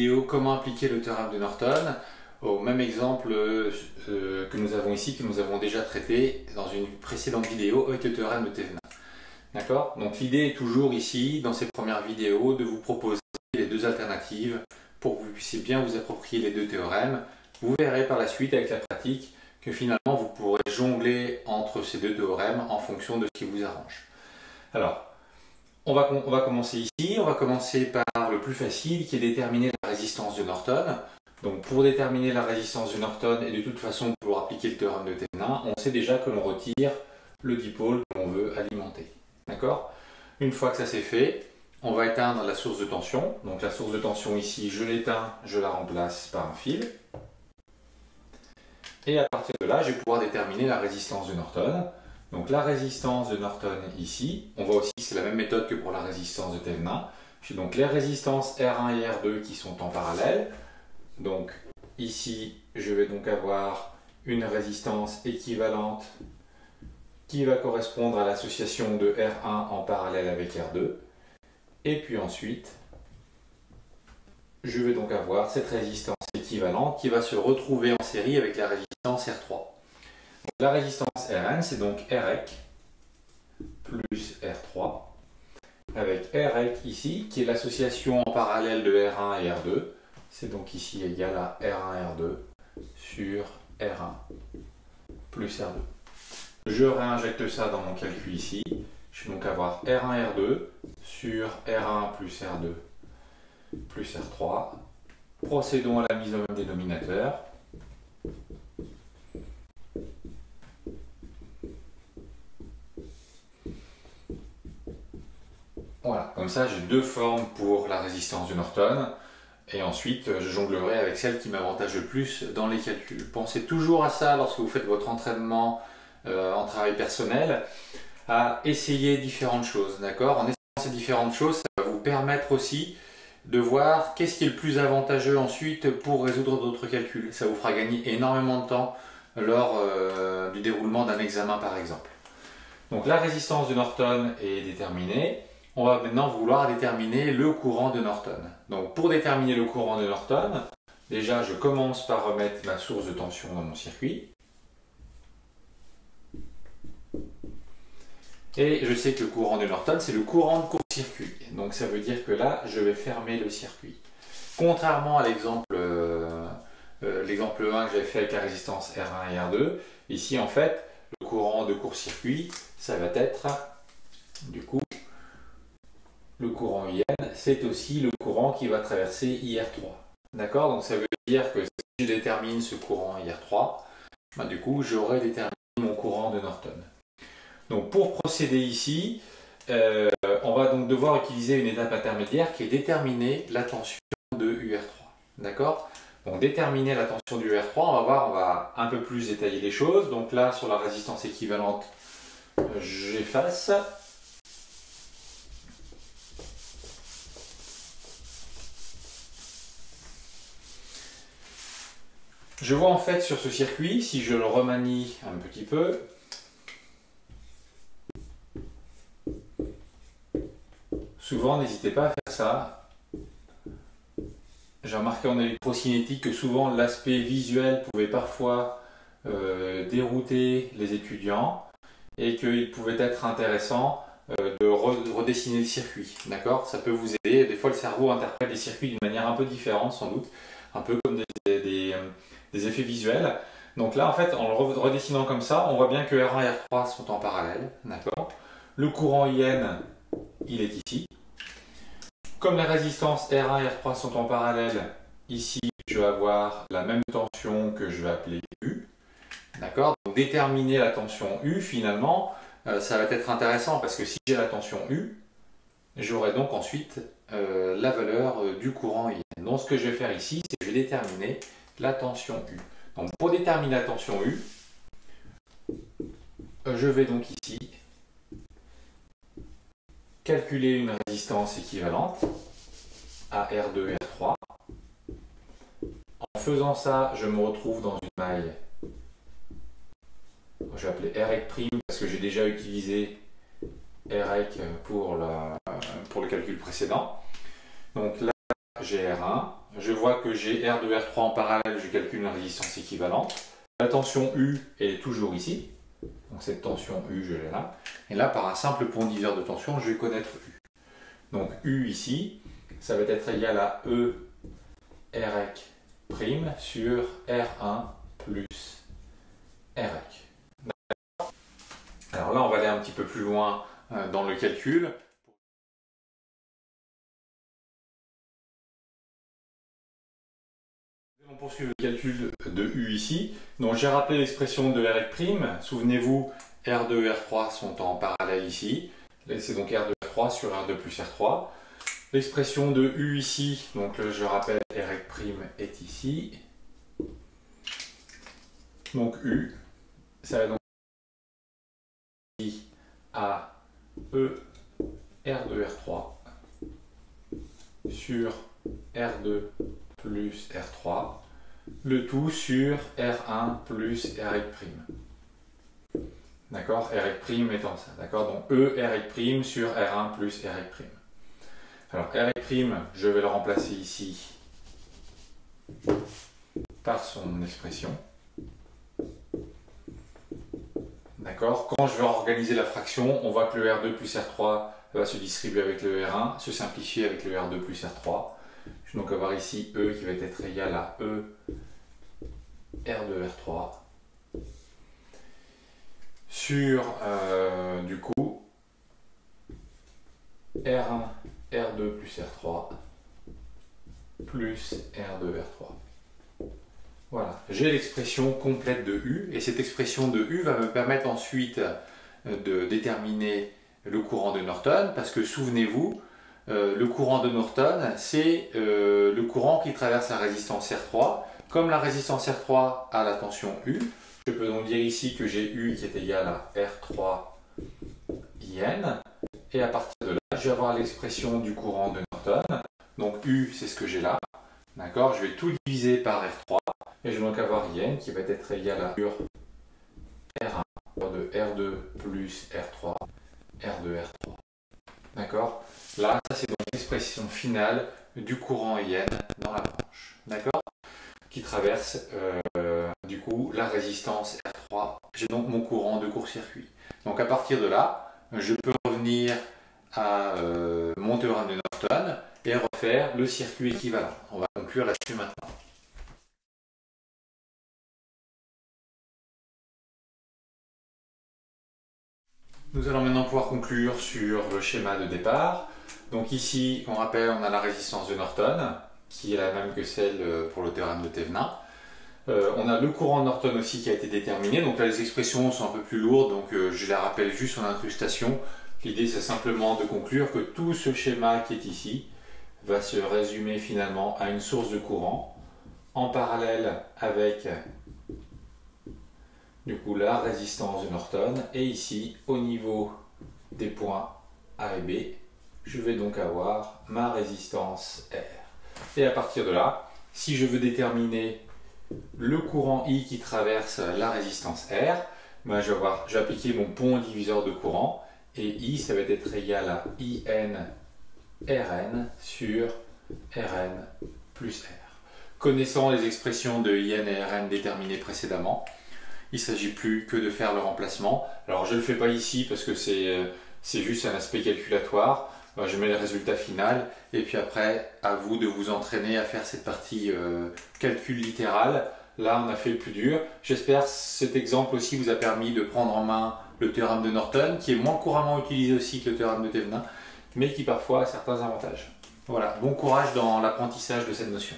vidéo comment appliquer le théorème de Norton au même exemple que nous avons ici, que nous avons déjà traité dans une précédente vidéo avec le théorème de Thevenin. D'accord? Donc l'idée est toujours ici, dans ces premières vidéos, de vous proposer les deux alternatives pour que vous puissiez bien vous approprier les deux théorèmes. Vous verrez par la suite avec la pratique que finalement vous pourrez jongler entre ces deux théorèmes en fonction de ce qui vous arrange. Alors, on va commencer ici, on va commencer par le plus facile qui est déterminer la résistance de Norton. Donc pour déterminer la résistance de Norton et de toute façon pour appliquer le théorème de Thevenin, on sait déjà que l'on retire le dipôle que l'on veut alimenter. D'accord? Une fois que ça c'est fait, on va éteindre la source de tension. Donc la source de tension ici, je l'éteins, je la remplace par un fil. Et à partir de là, je vais pouvoir déterminer la résistance de Norton. Donc la résistance de Norton ici, on voit aussi que c'est la même méthode que pour la résistance de Thevenin. J'ai donc les résistances R1 et R2 qui sont en parallèle. Donc ici, je vais donc avoir une résistance équivalente qui va correspondre à l'association de R1 en parallèle avec R2. Et puis ensuite, je vais donc avoir cette résistance équivalente qui va se retrouver en série avec la résistance R3. Donc, la résistance Rn, c'est donc Rec plus R3, avec Rec ici, qui est l'association en parallèle de R1 et R2. C'est donc ici égal à R1, R2 sur R1 plus R2. Je réinjecte ça dans mon calcul ici. Je vais donc avoir R1, R2 sur R1 plus R2 plus R3. Procédons à la mise au même dénominateur. Voilà, comme ça j'ai deux formes pour la résistance de Norton. Et ensuite, je jonglerai avec celle qui m'avantage le plus dans les calculs. Pensez toujours à ça lorsque vous faites votre entraînement en travail personnel, à essayer différentes choses. D'accord? En essayant ces différentes choses, ça va vous permettre aussi de voir qu'est-ce qui est le plus avantageux ensuite pour résoudre d'autres calculs. Ça vous fera gagner énormément de temps lors du déroulement d'un examen par exemple. Donc la résistance de Norton est déterminée. On va maintenant vouloir déterminer le courant de Norton. Donc pour déterminer le courant de Norton, déjà je commence par remettre ma source de tension dans mon circuit. Et je sais que le courant de Norton, c'est le courant de court-circuit. Donc ça veut dire que là, je vais fermer le circuit. Contrairement à l'exemple 1 que j'avais fait avec la résistance R1 et R2, ici en fait, le courant de court-circuit, ça va être, du coup, le courant IN, c'est aussi le courant qui va traverser IR3. D'accord? Donc ça veut dire que si je détermine ce courant IR3, ben, du coup, j'aurai déterminé mon courant de Norton. Donc pour procéder ici, on va donc devoir utiliser une étape intermédiaire qui est déterminer la tension de UR3. D'accord? Donc déterminer la tension du UR3, on va voir, on va un peu plus détailler les choses. Donc là, sur la résistance équivalente, j'efface. Je vois en fait sur ce circuit, si je le remanie un petit peu, souvent, n'hésitez pas à faire ça. J'ai remarqué en électrocinétique que souvent l'aspect visuel pouvait parfois dérouter les étudiants et qu'il pouvait être intéressant de redessiner le circuit. D'accord? Ça peut vous aider. Des fois, le cerveau interprète les circuits d'une manière un peu différente, sans doute, un peu comme des effets visuels. Donc là, en fait, en le redessinant comme ça, on voit bien que R1 et R3 sont en parallèle. D'accord? Le courant IN, il est ici. Comme les résistances R1 et R3 sont en parallèle, ici je vais avoir la même tension que je vais appeler U. D'accord? Donc déterminer la tension U finalement, ça va être intéressant parce que si j'ai la tension U, j'aurai donc ensuite la valeur du courant IN. Donc ce que je vais faire ici, c'est que je vais déterminer la tension U. Donc pour déterminer la tension U, je vais donc ici calculer une résistance équivalente à R2 et R3. En faisant ça, je me retrouve dans une maille, je vais appeler Rec' parce que j'ai déjà utilisé Rec pour le calcul précédent. Donc là, j'ai R1. Je vois que j'ai R2, R3 en parallèle, je calcule une résistance équivalente. La tension U est toujours ici. Donc cette tension U, je l'ai là. Et là, par un simple point diviseur de tension, je vais connaître U. Donc U ici, ça va être égal à E Rec' sur R1 plus Rec. Alors là, on va aller un petit peu plus loin dans le calcul. On poursuit le calcul de U ici. Donc j'ai rappelé l'expression de Rec'. Souvenez-vous, R2 et R3 sont en parallèle ici. C'est donc R2 R3 sur R2 plus R3. L'expression de U ici, donc je rappelle, Rec' est ici. Donc U, ça va donc à E R2 R3 sur R2 plus R3, le tout sur R1 plus Rec'. D'accord, Rec' étant ça. D'accord, donc E Rec' sur R1 plus Rec'. Alors Rec', je vais le remplacer ici par son expression. D'accord, quand je vais organiser la fraction, on voit que le R2 plus R3 va se distribuer avec le R1, se simplifier avec le R2 plus R3. Je vais donc avoir ici E qui va être égal à E R2 R3 sur du coup R1 R2 plus R3 plus R2 R3. Voilà, j'ai l'expression complète de U et cette expression de U va me permettre ensuite de déterminer le courant de Norton parce que souvenez-vous, le courant de Norton c'est le courant qui traverse la résistance R3. Comme la résistance R3 a la tension U, je peux donc dire ici que j'ai U qui est égal à R3 IN et à partir de là, je vais avoir l'expression du courant de Norton. Donc U, c'est ce que j'ai là. D'accord, je vais tout diviser par R3 et je vais donc avoir IN qui va être égal à R1 de R2 plus R3, R2, R3. D'accord, là, ça c'est donc l'expression finale du courant IN dans la branche. D'accord, qui traverse du coup la résistance R3. J'ai donc mon courant de court-circuit. Donc à partir de là, je peux revenir à mon théorème de Norton et refaire le circuit équivalent. On va conclure là-dessus maintenant. Nous allons maintenant pouvoir conclure sur le schéma de départ. Donc ici, on rappelle, on a la résistance de Norton, qui est la même que celle pour le théorème de Thevenin. On a le courant de Norton aussi qui a été déterminé. Donc là, les expressions sont un peu plus lourdes, donc je les rappelle juste en incrustation. L'idée, c'est simplement de conclure que tout ce schéma qui est ici va se résumer finalement à une source de courant en parallèle avec du coup la résistance de Norton. Et ici, au niveau des points A et B, je vais donc avoir ma résistance R. Et à partir de là, si je veux déterminer le courant I qui traverse la résistance R, ben je vais appliquer mon pont diviseur de courant et I ça va être égal à IN Rn sur Rn plus R. Connaissant les expressions de IN et Rn déterminées précédemment, il ne s'agit plus que de faire le remplacement. Alors je ne le fais pas ici parce que c'est juste un aspect calculatoire. Je mets le résultat final et puis après à vous de vous entraîner à faire cette partie calcul littéral. Là on a fait le plus dur. J'espère que cet exemple aussi vous a permis de prendre en main le théorème de Norton qui est moins couramment utilisé aussi que le théorème de Thevenin mais qui parfois a certains avantages. Voilà, bon courage dans l'apprentissage de cette notion.